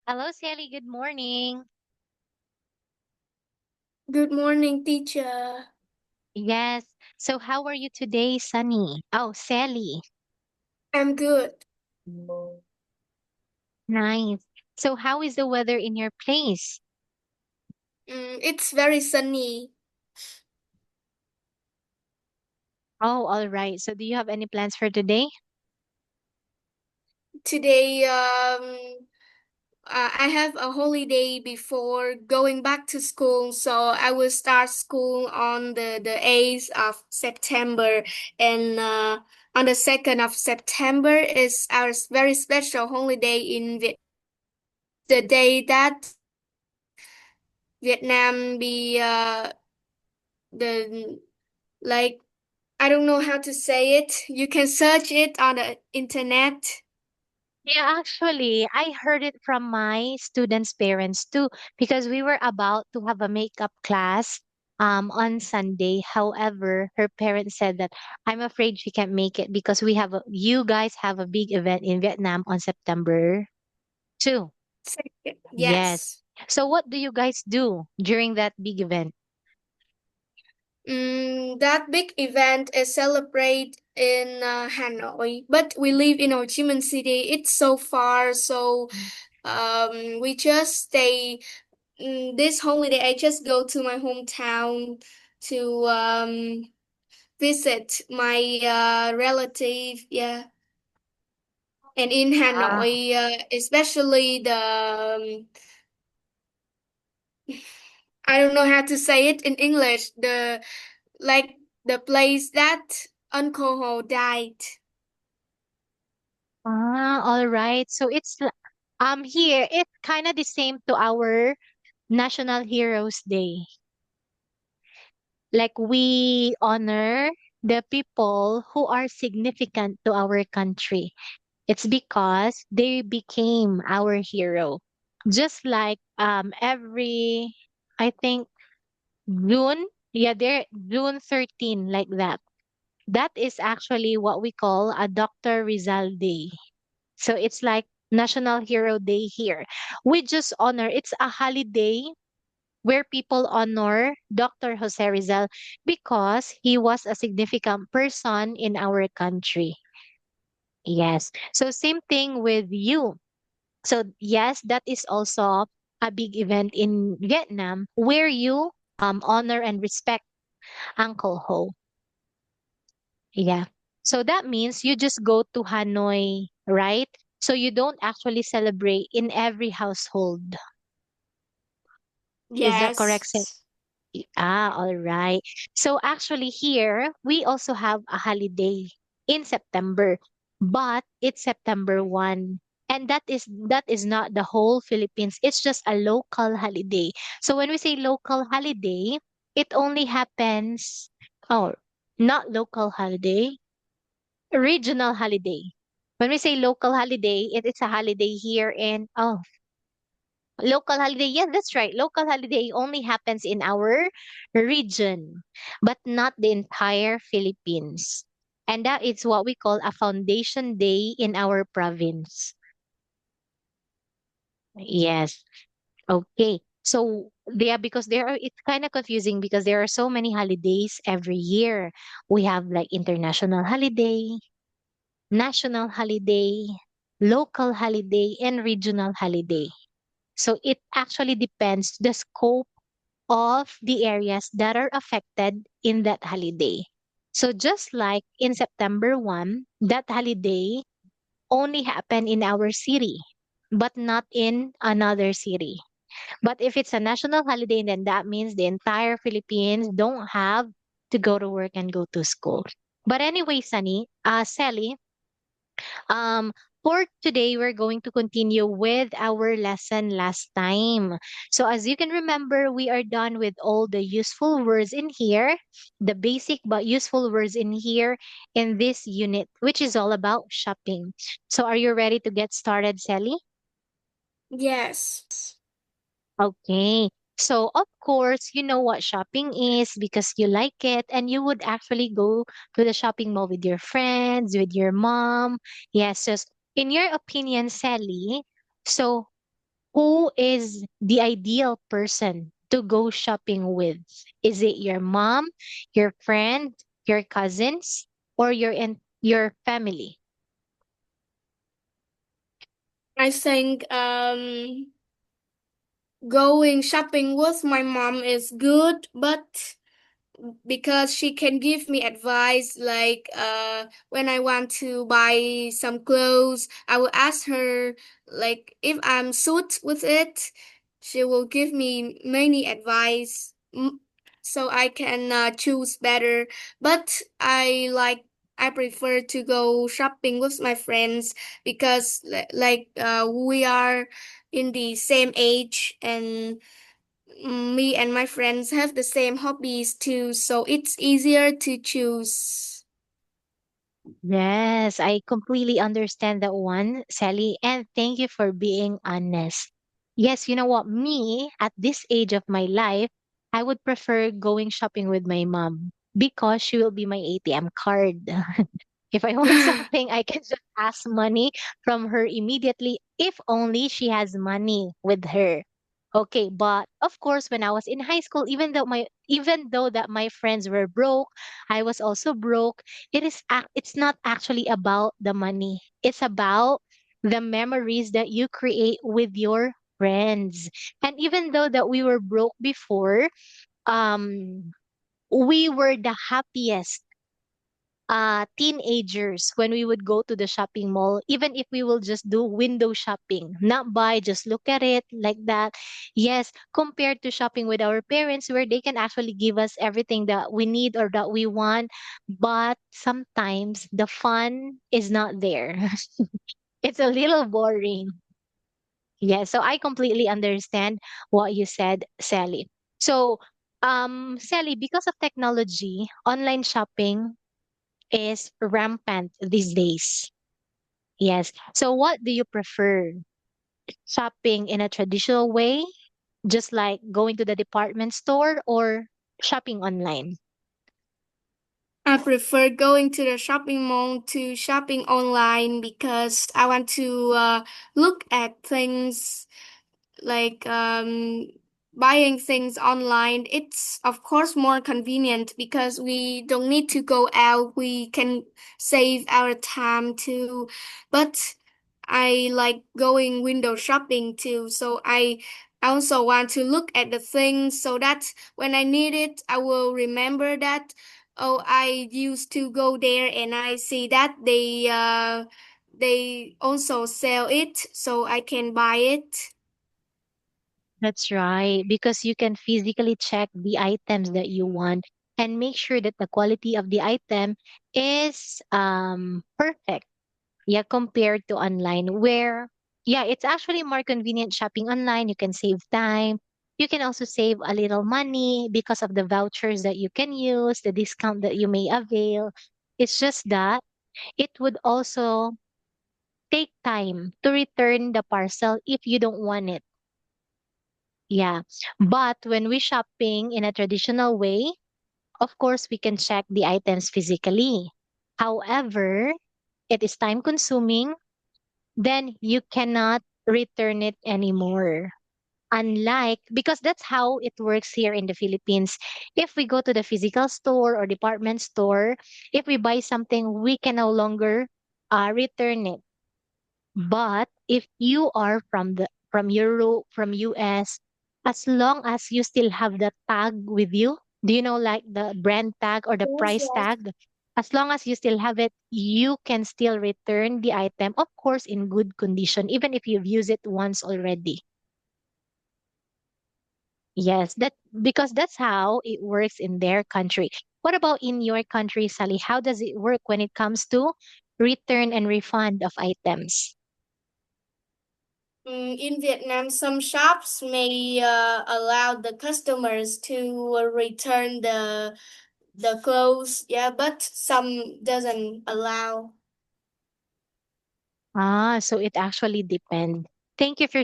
Hello, Sally. Good morning. Good morning, teacher. Yes. So, how are you today, Sunny? Oh, Sally. I'm good. Nice. So, how is the weather in your place? It's very sunny Oh, all right. So, do you have any plans for today? today. I have a holiday before going back to school, so I will start school on the 8th of September, and on the 2nd of September is our very special holiday in Vietnam. It's the day that Vietnam be the like I don't know how to say it. You can search it on the internet. Yeah, actually, I heard it from my students' parents too, because we were about to have a makeup class on Sunday. However, her parents said that I'm afraid she can't make it because you guys have a big event in Vietnam on September 2. Yes. Yes. So what do you guys do during that big event? That big event is celebrated in Hanoi, but we live in Ho Chi Minh City. It's so far, so we just stay. This holiday, I just go to my hometown to visit my relative. Yeah, and in Ah, Hanoi, especially I don't know how to say it in English. Like the place that Uncle Ho died. all right. So here it's kind of the same to our National Heroes Day. Like we honor the people who are significant to our country. It's because they became our hero. Just like every I think June, yeah, they're June 13 like that. That is actually what we call a Dr. Rizal Day. So it's like National Hero Day here. We just honor, it's a holiday where people honor Dr. Jose Rizal because he was a significant person in our country. Yes. So same thing with you. So yes, that is also a big event in Vietnam where you honor and respect Uncle Ho. Yeah. So that means you just go to Hanoi, right? So you don't actually celebrate in every household. Is that correct, Seth? Yes. All right. So actually here, we also have a holiday in September, but it's September 1. And that is not the whole Philippines. It's just a local holiday. So when we say local holiday, it only happens, oh, not local holiday, regional holiday. When we say local holiday, it is a holiday here in local holiday. Yeah, that's right. Local holiday only happens in our region, but not the entire Philippines. And that is what we call a foundation day in our province. Yes. Okay. So yeah, because it's kind of confusing because there are so many holidays every year. We have like international holiday, national holiday, local holiday, and regional holiday. So it actually depends the scope of the areas that are affected in that holiday. So just like in September 1, that holiday only happened in our city, but not in another city. But if it's a national holiday, then that means the entire Philippines don't have to go to work and go to school. But anyway, Sally, um, for today, we're going to continue with our lesson last time. So, as you can remember, we are done with all the useful words in here, the basic but useful words in here in this unit, which is all about shopping. So, are you ready to get started, Sally? Yes. Okay. So, of course, you know what shopping is because you like it and you would actually go to the shopping mall with your friends, with your mom. Yes. So, in your opinion, Sally, so Who is the ideal person to go shopping with? Is it your mom, your friend, your cousins, or your family? I think going shopping with my mom is good, but because she can give me advice like when I want to buy some clothes, I will ask her like if I'm suit with it. She will give me many advice, so I can choose better. But I prefer to go shopping with my friends because we are in the same age, and me and my friends have the same hobbies too, so it's easier to choose. Yes, I completely understand that one, Sally, and thank you for being honest. Yes, you know what? Me, at this age of my life, I would prefer going shopping with my mom because she will be my ATM card. If I want something, I can just ask money from her immediately if only she has money with her. Okay, but of course when I was in high school, even though that my friends were broke, I was also broke. It's not actually about the money. It's about the memories that you create with your friends. And even though that we were broke before, um we were the happiest teenagers when we would go to the shopping mall, even if we will just do window shopping, not buy, just look at it like that. Yes, compared to shopping with our parents, where they can actually give us everything that we need or that we want, but sometimes the fun is not there. It's a little boring. Yeah, so I completely understand what you said, Sally. So, Sally, because of technology, online shopping is rampant these days. Yes. So what do you prefer? Shopping in a traditional way, just like going to the department store, or shopping online? I prefer going to the shopping mall to shopping online because I want to look at things like buying things online. It's of course more convenient because we don't need to go out. We can save our time too. But I like going window shopping too. So I also want to look at the things so that when I need it, I will remember that, oh, I used to go there and I see that they also sell it, so I can buy it. That's right, because you can physically check the items that you want and make sure that the quality of the item is perfect. Yeah, compared to online, where, yeah, it's actually more convenient shopping online. You can save time. You can also save a little money because of the vouchers that you can use, the discount that you may avail. It's just that it would also take time to return the parcel if you don't want it. Yeah. But when we shopping in a traditional way, of course, we can check the items physically. However, it is time consuming, then you cannot return it anymore. Unlike, because that's how it works here in the Philippines. If we go to the physical store or department store, if we buy something, we can no longer return it. But if you are from Europe, from US, as long as you still have the tag with you, do you know like the brand tag or the Yes, price yes. tag? As long as you still have it, you can still return the item, of course, in good condition, even if you've used it once already. Yes, that because that's how it works in their country. What about in your country, Sally? How does it work when it comes to return and refund of items? In Vietnam, some shops may allow the customers to return the clothes, yeah, but some doesn't allow. Ah, so it actually depends. Thank you for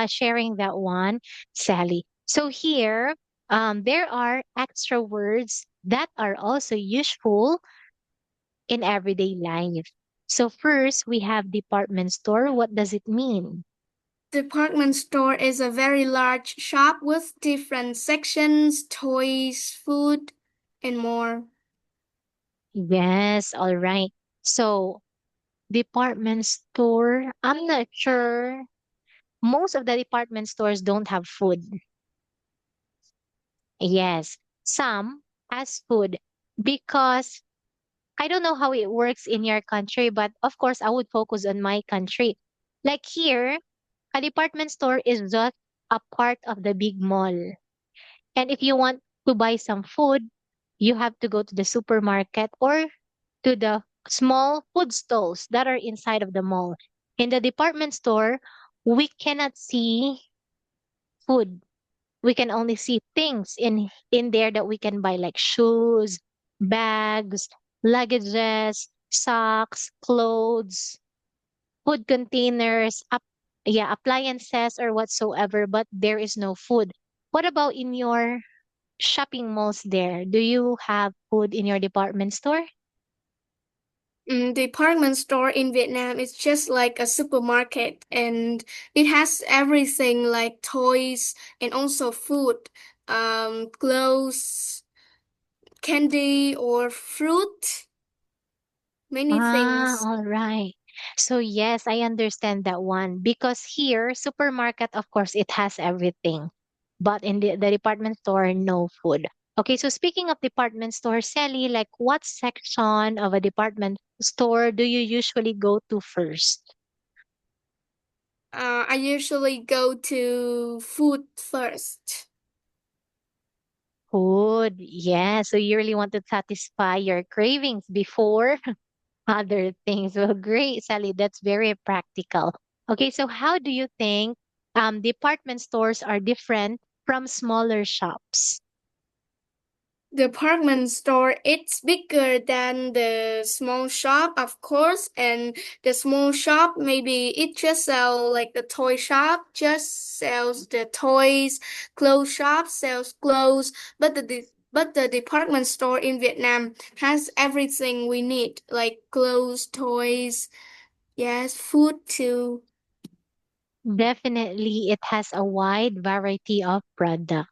sharing that one, Sally. So here, there are extra words that are also useful in everyday life. So first, we have department store. What does it mean? Department store is a very large shop with different sections, toys, food, and more. Yes, all right. So, department store, I'm not sure. Most of the department stores don't have food. Yes, some has food because I don't know how it works in your country, but of course, I would focus on my country. Like here, a department store is just a part of the big mall. And if you want to buy some food, you have to go to the supermarket or to the small food stalls that are inside of the mall. In the department store, we cannot see food. We can only see things in there that we can buy like shoes, bags, luggages, socks, clothes, food containers, yeah, appliances or whatsoever, but there is no food. What about in your shopping malls there? Do you have food in your department store? Department store in Vietnam is just like a supermarket and it has everything like toys and also food, clothes, candy or fruit, many Ah, things. all right. So yes, I understand that one because here, supermarket, of course, it has everything. But in the department store, no food. Okay, so speaking of department store, Sally, like what section of a department store do you usually go to first? I usually go to food first. Food. Yeah, so you really want to satisfy your cravings before other things. Well, great, Sally. That's very practical. Okay, so how do you think department stores are different from smaller shops? Department store, it's bigger than the small shop, of course, and the small shop maybe it just sell like the toy shop just sells the toys, clothes shop sells clothes, but the department store in Vietnam has everything we need, like clothes, toys, yes, food too. Definitely, it has a wide variety of product.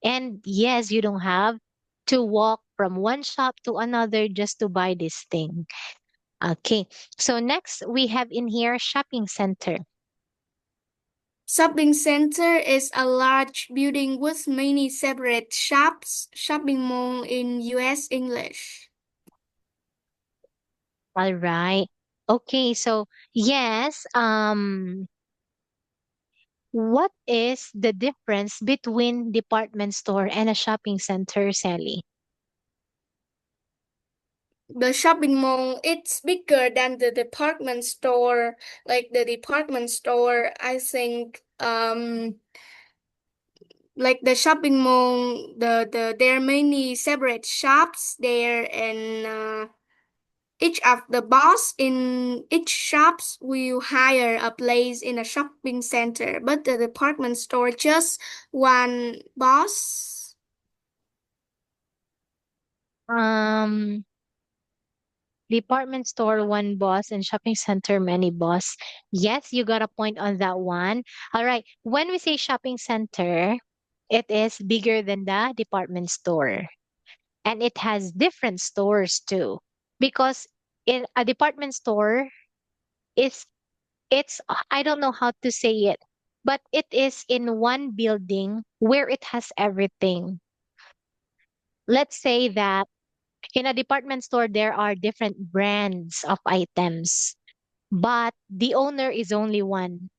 And yes, you don't have to walk from one shop to another just to buy this thing. Okay, so next we have in here shopping center. Shopping center is a large building with many separate shops, shopping mall in US English. All right. Okay, so yes, what is the difference between department store and a shopping center, Sally? The shopping mall, it's bigger than the department store. Like the department store, I think, like the shopping mall, there are many separate shops there, and each of the boss in each shops will hire a place in a shopping center. But the department store, just one boss. Um, Department store, one boss, and shopping center, many boss. Yes, you got a point on that one. All right. When we say shopping center, it is bigger than the department store. And it has different stores too. Because in a department store is it's I don't know how to say it, but it is in one building where it has everything. Let's say that in a department store there are different brands of items, but the owner is only one.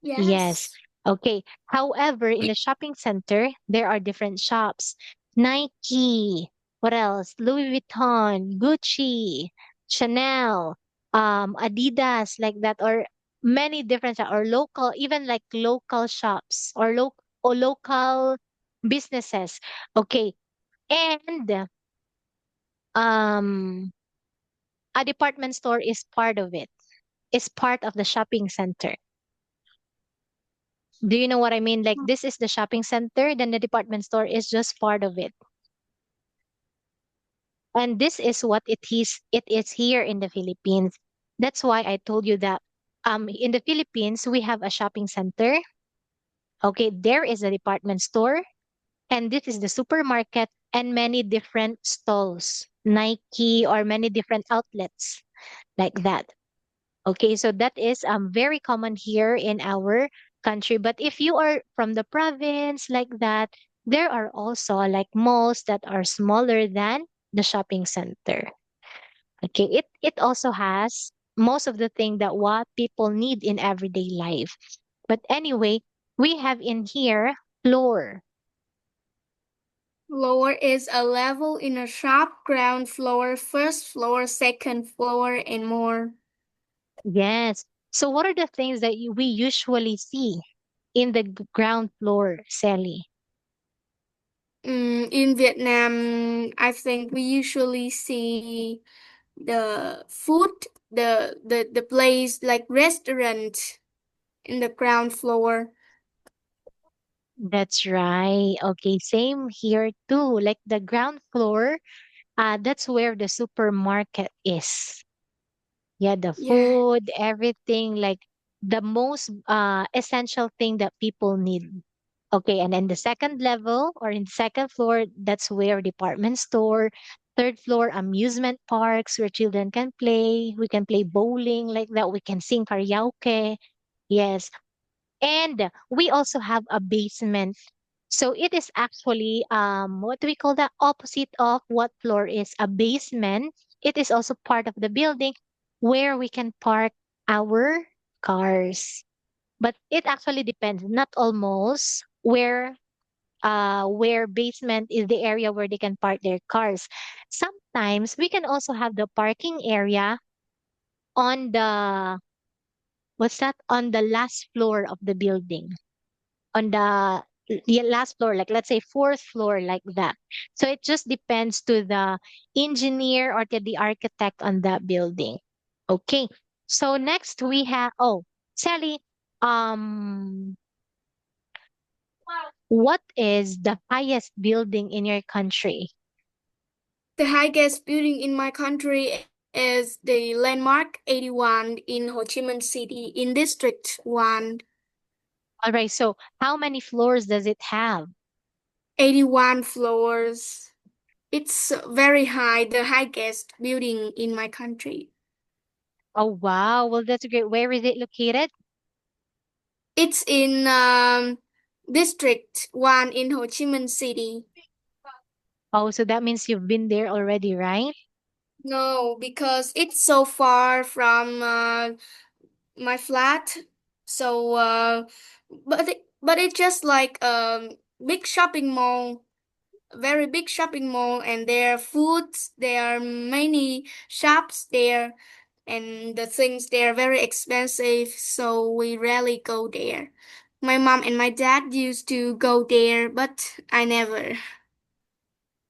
Yes. Yes. Okay. However, in the shopping center, there are different shops. Nike, what else? Louis Vuitton, Gucci, Chanel, Adidas, like that, or many different or local, even like local shops or local businesses. Okay. And um a department store is part of it. Is part of the shopping center. Do you know what I mean? Like this is the shopping center, then the department store is just part of it. And this is what it is here in the Philippines. That's why I told you that. In the Philippines, we have a shopping center. Okay, there is a department store, and this is the supermarket and many different stalls, Nike or many different outlets like that. Okay, so that is very common here in our country. But if you are from the province like that, there are also like malls that are smaller than the shopping center. Okay, it also has most of the thing that what people need in everyday life. But anyway, we have in here floor. Floor is a level in a shop, ground floor, first floor, second floor, and more. Yes. So what are the things that we usually see in the ground floor, Sally? In Vietnam, I think we usually see the food, the place like restaurant in the ground floor. That's right. Okay, same here too. Like the ground floor, that's where the supermarket is. Yeah, the Yeah. food, everything, like the most essential thing that people need. Okay, and then the second level or in the second floor, that's where department store. Third floor, amusement parks where children can play. We can play bowling like that. We can sing karaoke. Yes. And we also have a basement. So it is actually what do we call that? Opposite of what floor is a basement. It is also part of the building where we can park our cars. But it actually depends, not almost where basement is the area where they can park their cars. Sometimes we can also have the parking area on the what's that? On the last floor of the building. On the last floor, like let's say fourth floor, like that. So it just depends to the engineer or to the architect on that building. Okay. So next we have Sally, um what is the highest building in your country? The highest building in my country is the Landmark 81 in Ho Chi Minh City in District 1. All right, so how many floors does it have? 81 floors. It's very high, the highest building in my country. Oh wow, well that's great. Where is it located? It's in District 1 in Ho Chi Minh City. Oh, so that means you've been there already, right? No, because it's so far from my flat. So, but it's just like big shopping mall, very big shopping mall, and there are foods, there are many shops there, and the things they are very expensive, so we rarely go there. My mom and my dad used to go there, but I never.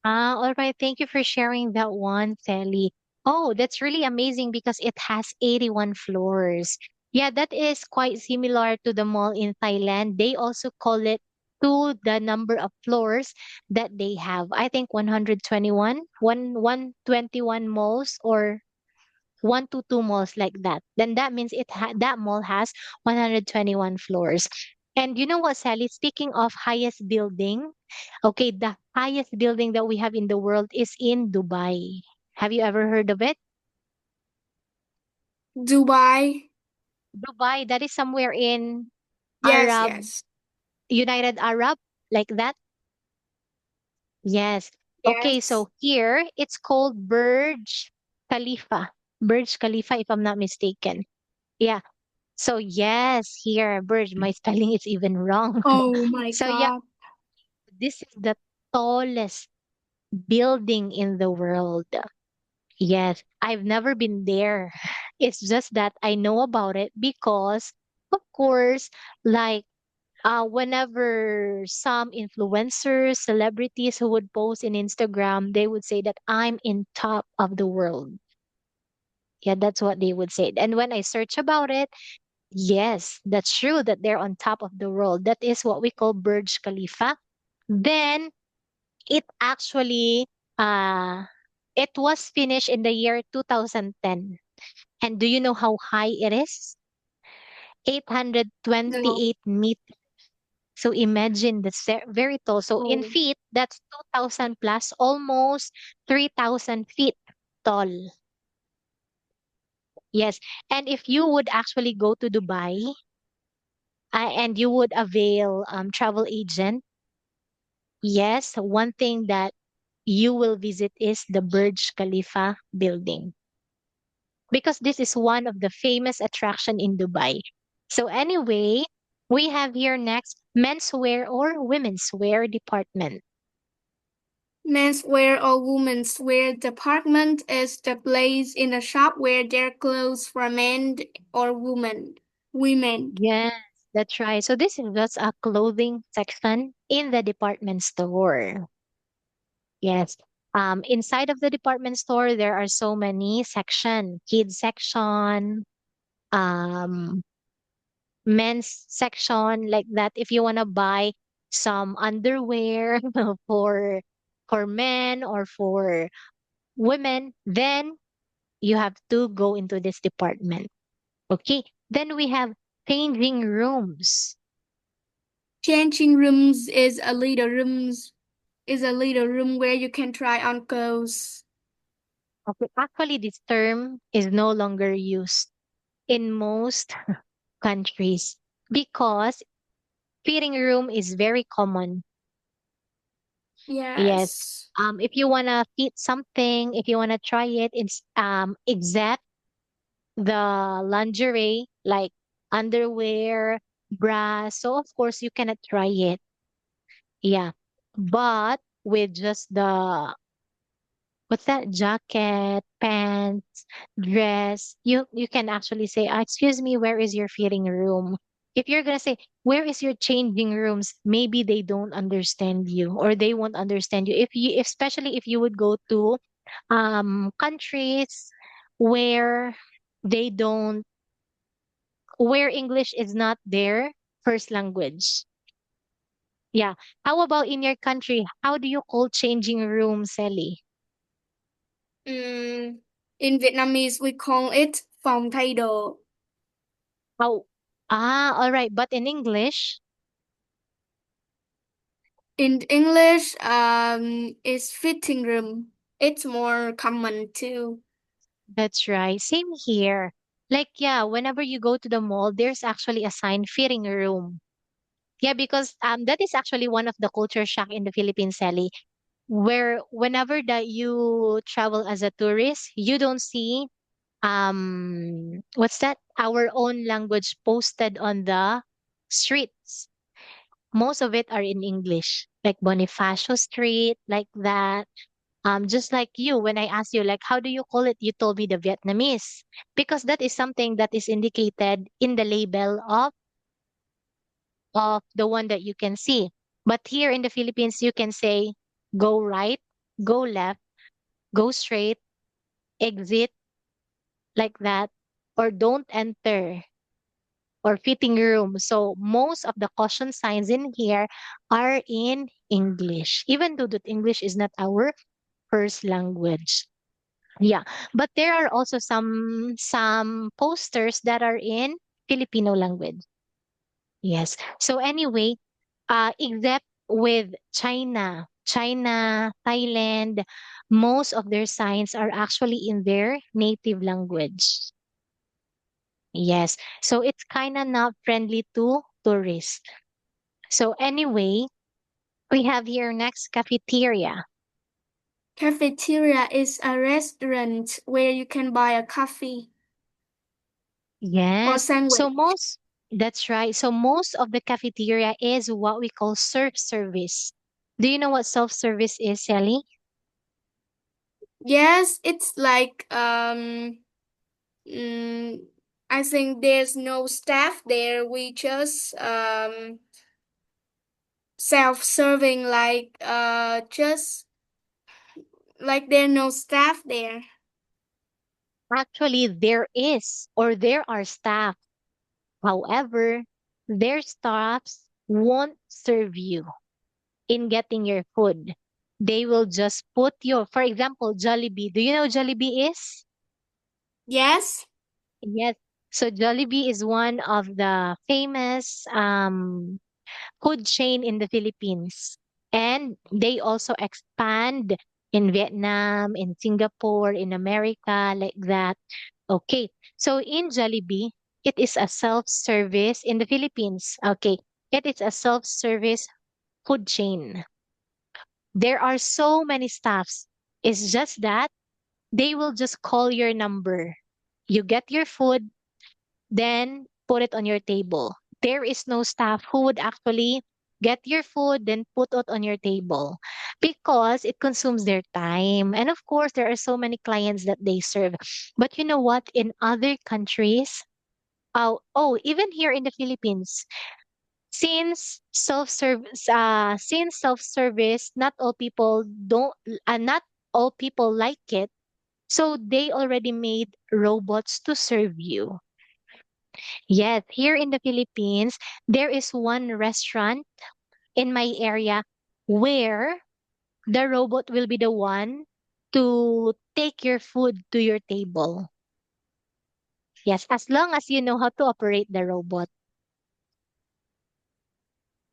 All right. Thank you for sharing that one, Sally. Oh, that's really amazing because it has 81 floors. Yeah, that is quite similar to the mall in Thailand. They also call it to the number of floors that they have. I think 121, 121 malls or 1 to 2 malls like that. Then that means that mall has 121 floors. And you know what, Sally? Speaking of highest building, okay, the highest building that we have in the world is in Dubai. Have you ever heard of it? Dubai? Dubai, that is somewhere in Yes, Arab, yes, United Arab, like that. Yes. Okay, yes. so here it's called Burj Khalifa. Burj Khalifa, if I'm not mistaken. Yeah. So yes, here, Burj, my spelling is even wrong. Oh my So yeah, God. this is the tallest building in the world. Yes, I've never been there. It's just that I know about it because, of course, like whenever some influencers, celebrities who would post in Instagram, they would say that I'm in top of the world. Yeah, that's what they would say. And when I search about it, yes, that's true that they're on top of the world. That is what we call Burj Khalifa. Then it actually uh it was finished in the year 2010. And do you know how high it is? No. 828 meters. So imagine that's very tall. So in Oh. feet, that's 2,000 plus, almost 3,000 feet tall. Yes. And if you would actually go to Dubai, and you would avail travel agent, yes, one thing that you will visit is the Burj Khalifa building because this is one of the famous attraction in Dubai. So anyway, we have here next menswear or women's wear department. Menswear or women's wear department is the place in a shop where there are clothes for men or women. Women. Yes, that's right. So this is just a clothing section in the department store. Yes. Inside of the department store, there are so many section, kids section, um, men's section like that. If you want to buy some underwear for men or for women, then you have to go into this department. Okay. Then we have changing rooms. Changing rooms is a little room where you can try on clothes. Okay. Actually, this term is no longer used in most countries because fitting room is very common. Yes. Yes. If you wanna fit something, if you wanna try it, it's except the lingerie like underwear, bra. So of course you cannot try it. Yeah. But with just the what's that jacket, pants, dress, you can actually say, excuse me, where is your fitting room? If you're gonna say, where is your changing rooms? Maybe they don't understand you or they won't understand you. If you especially if you would go to countries where they don't where English is not their first language. Yeah. How about in your country? How do you call changing room, Sally? Mm, in Vietnamese, we call it phòng thay đồ. How? All right. But in English, In English, it's fitting room. It's more common too. that's right. Same here. Like, yeah, whenever you go to the mall, there's actually a sign fitting room. Yeah, because that is actually one of the culture shock in the Philippines, Sally, where whenever that you travel as a tourist, you don't see what's that? Our own language posted on the streets. Most of it are in English, like Bonifacio Street, like that. Just like you, when I asked you, like, how do you call it? You told me the Vietnamese, because that is something that is indicated in the label of the one that you can see. But here in the Philippines, you can say, go right, go left, go straight, exit, like that, or don't enter, or fitting room. So most of the caution signs in here are in English, even though that English is not our first language. Yeah, but there are also some posters that are in Filipino language. Yes. So anyway, except with China, Thailand, most of their signs are actually in their native language. Yes. So it's kind of not friendly to tourists. So anyway, we have here next cafeteria. Cafeteria is a restaurant where you can buy a coffee or Yes. sandwich. That's right. So most of the cafeteria is what we call self-service. Do you know what self-service is, Sally? Yes, it's like mm, I think there's no staff there. We just self-serving just like there are no staff there. Actually, there is or there are staff. However, their staffs won't serve you in getting your food. They will just put your, for example, Jollibee. Do you know what Jollibee is? Yes. Yes. So Jollibee is one of the famous food chain in the Philippines. And they also expand in Vietnam, in Singapore, in America, like that. Okay. So in Jollibee, it is a self-service in the Philippines. Okay. It is a self-service food chain. There are so many staffs. It's just that they will just call your number. You get your food, then put it on your table. There is no staff who would actually get your food, then put it on your table because it consumes their time. And of course, there are so many clients that they serve. But you know what? In other countries, even here in the Philippines, since self-service, not all people like it. So they already made robots to serve you. Yes, here in the Philippines, there is one restaurant in my area where the robot will be the one to take your food to your table. Yes, as long as you know how to operate the robot.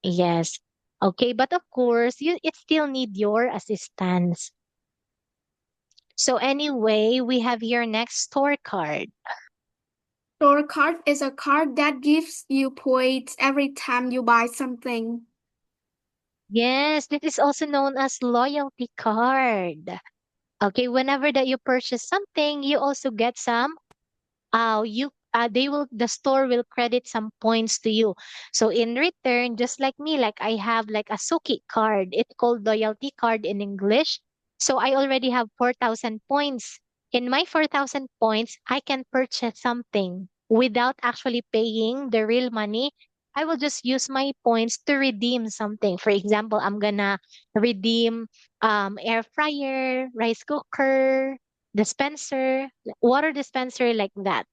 Yes. Okay, but of course, it still need your assistance. So anyway, we have your next store card. Store card is a card that gives you points every time you buy something. Yes, this is also known as loyalty card. Okay, whenever that you purchase something, you also get some you the store will credit some points to you. So in return, just like me, like I have like a Suki card. It's called loyalty card in English. So I already have 4,000 points. In my 4,000 points, I can purchase something without actually paying the real money. I will just use my points to redeem something. For example, I'm gonna redeem air fryer, rice cooker, dispenser, water dispenser, like that.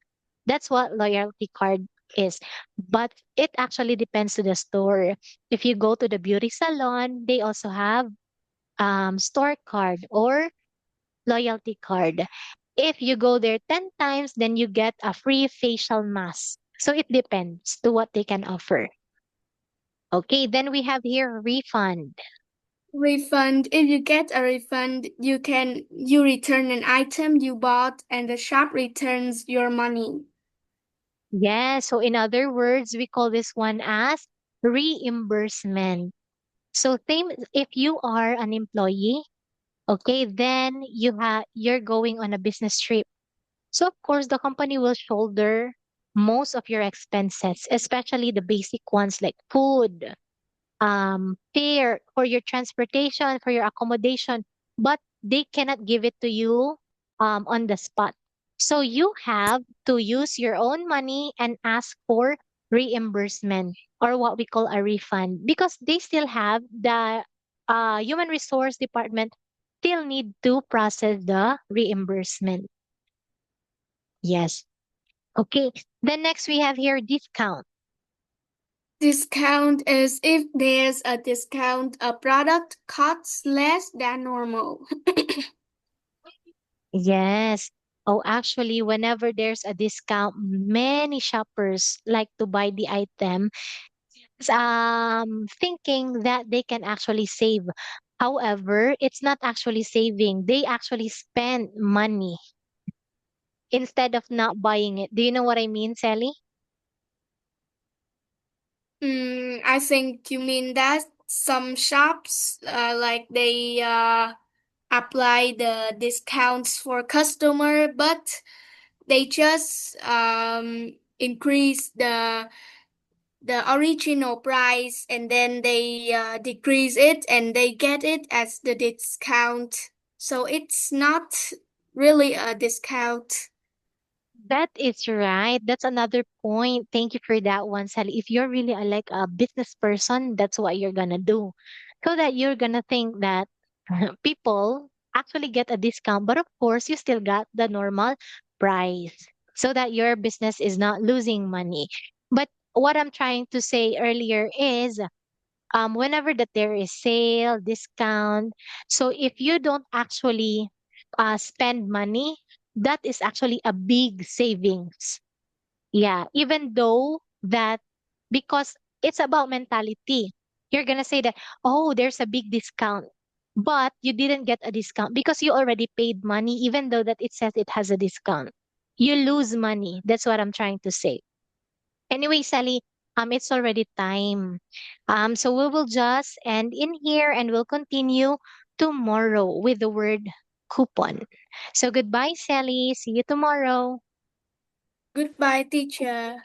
That's what loyalty card is. But it actually depends to the store. If you go to the beauty salon, they also have store card or loyalty card. If you go there 10 times, then you get a free facial mask. So it depends to what they can offer. Okay, then we have here refund. Refund. If you get a refund, you return an item you bought and the shop returns your money. Yeah, so in other words, we call this one as reimbursement. So same if you are an employee, okay, then you're going on a business trip. So of course the company will shoulder most of your expenses, especially the basic ones like food, fare for your transportation, for your accommodation, but they cannot give it to you on the spot. So you have to use your own money and ask for reimbursement or what we call a refund because they still have the human resource department still need to process the reimbursement. Yes. Okay. Then next we have here discount. Discount is if there's a discount, a product costs less than normal. Yes. Oh, actually, whenever there's a discount, many shoppers like to buy the item, thinking that they can actually save. However, it's not actually saving. They actually spend money instead of not buying it. Do you know what I mean, Sally? I think you mean that some shops, like they apply the discounts for customer, but they just increase the original price and then they decrease it and they get it as the discount. So it's not really a discount. That is right. That's another point. Thank you for that one, Sally. If you're really like a business person, that's what you're gonna do. So that you're gonna think that people actually get a discount, but of course you still got the normal price so that your business is not losing money. But what I'm trying to say earlier is whenever that there is sale, discount, so if you don't actually spend money, that is actually a big savings. Yeah, even though that, because it's about mentality. You're gonna say that, oh, there's a big discount, but you didn't get a discount because you already paid money, even though that it says it has a discount. You lose money. That's what I'm trying to say. Anyway, Sally, it's already time. So we will just end in here and we'll continue tomorrow with the word coupon. So goodbye, Sally. See you tomorrow. Goodbye, teacher.